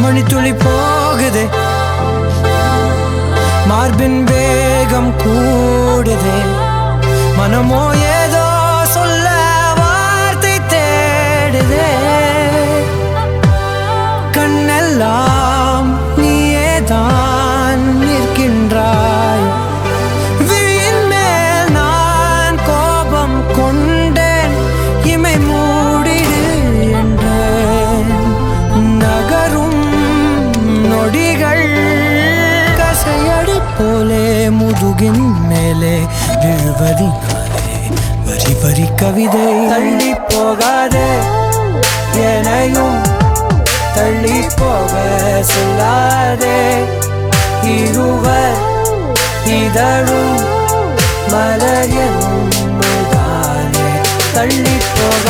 மணித்துளி போகுதே மார்பின் வேகம் கூடுதே மனமோ ஏதோ சொல்ல வார்த்தை தேடுதே கண்ணெல்லாம் நீயேதான் நிற்கின்றாய் விழியின் மேல் நான் கோபம் கொண்டேன் இமை மூடிடு என்றேன் நகரும் நொடிகள் கசையடி போலே முதுகின் மேலே விழுவதினாலே வரி வரி கவிதை தள்ளி போகாதே எனையும் தள்ளி போக சொல்லாதே இருவர் இதழும் மலர் என்னும் தள்ளி போக